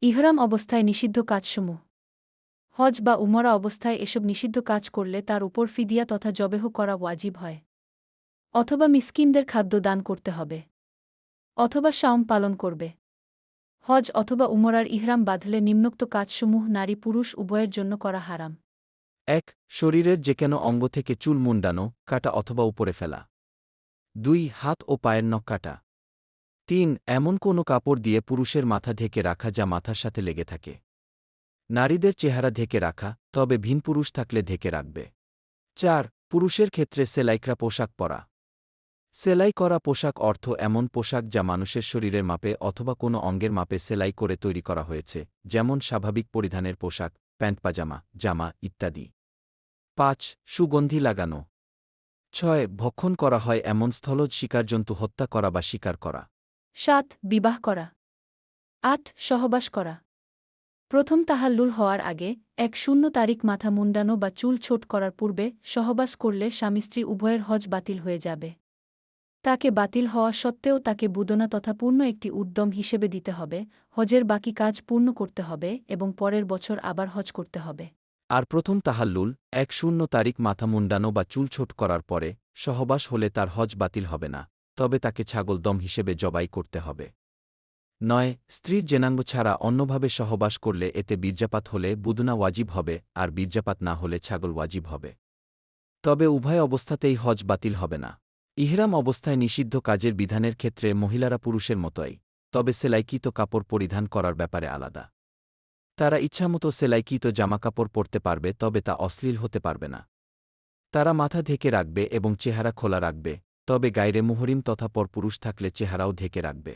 ইহরাম অবস্থায় নিষিদ্ধ কাজসমূহ। হজ বা উমরা অবস্থায় এসব নিষিদ্ধ কাজ করলে তার উপর ফিদিয়া তথা জবেহ করা ওয়াজিব হয়। অথবা মিসকিনদের খাদ্য দান করতে হবে। অথবা শাওম পালন করবে। হজ অথবা উমরার ইহরাম বাঁধলে নিম্নোক্ত কাজসমূহ নারী পুরুষ উভয়ের জন্য করা হারাম। ১. শরীরের যেকোনো অঙ্গ থেকে চুল মুন্ডানো, কাটা অথবা উপরে ফেলা। ২. হাত ও পায়ের নখ কাটা। ৩. এমন কোনো কাপড় দিয়ে পুরুষের মাথা ঢেকে রাখা যা মাথার সাথে লেগে থাকে। নারীদের চেহারা ঢেকে রাখা, তবে ভিন পুরুষ থাকলে ঢেকে রাখবে। ৪. পুরুষের ক্ষেত্রে সেলাইকরা পোশাক পরা। সেলাই করা পোশাক অর্থ এমন পোশাক যা মানুষের শরীরের মাপে অথবা কোনো অঙ্গের মাপে সেলাই করে তৈরি করা হয়েছে, যেমন স্বাভাবিক পরিধানের পোশাক, প্যান্ট পাজামা, জামা ইত্যাদি। ৫. সুগন্ধি লাগানো। ৬. ভক্ষণ করা হয় এমন স্থলজ শিকারজন্তু হত্যা করা বা শিকার করা। ৭. বিবাহ করা। ৮. সহবাস করা। প্রথম তাহাল্লুল হওয়ার আগে ১ মাথা মুন্ডানো বা চুল ছোট করার পূর্বে সহবাস করলে স্বামী-স্ত্রী উভয়ের হজ বাতিল হয়ে যাবে। তাকে বাতিল হওয়া সত্ত্বেও তাকে বুদনা তথা পূর্ণ একটি উদ্যম হিসেবে দিতে হবে, হজের বাকি কাজ পূর্ণ করতে হবে এবং পরের বছর আবার হজ করতে হবে। আর প্রথম তাহাল্লুল ১ মাথা মুন্ডানো বা চুল ছোট করার পরে সহবাস হলে তার হজ বাতিল হবে না, তবে তাকে ছাগল দম হিসেবে জবাই করতে হবে। ৯. স্ত্রীর জেনাঙ্গ ছাড়া অন্যভাবে সহবাস করলে এতে বীর্যাপাত হলে বুদনা ওয়াজিব হবে, আর বীর্যাপাত না হলে ছাগল ওয়াজিব হবে। তবে উভয় অবস্থাতেই হজ বাতিল হবে না। ইহরাম অবস্থায় নিষিদ্ধ কাজের বিধানের ক্ষেত্রে মহিলারা পুরুষের মতোই, তবে সেলাইকৃত কাপড় পরিধান করার ব্যাপারে আলাদা। তারা ইচ্ছামতো সেলাইকৃত জামাকাপড় পরতে পারবে, তবে তা অশ্লীল হতে পারবে না। তারা মাথা ঢেকে রাখবে এবং চেহারা খোলা রাখবে, তবে গায়রে মুহরিম তথা পরপুরুষ থাকলে চেহারাও ঢেকে রাখবে।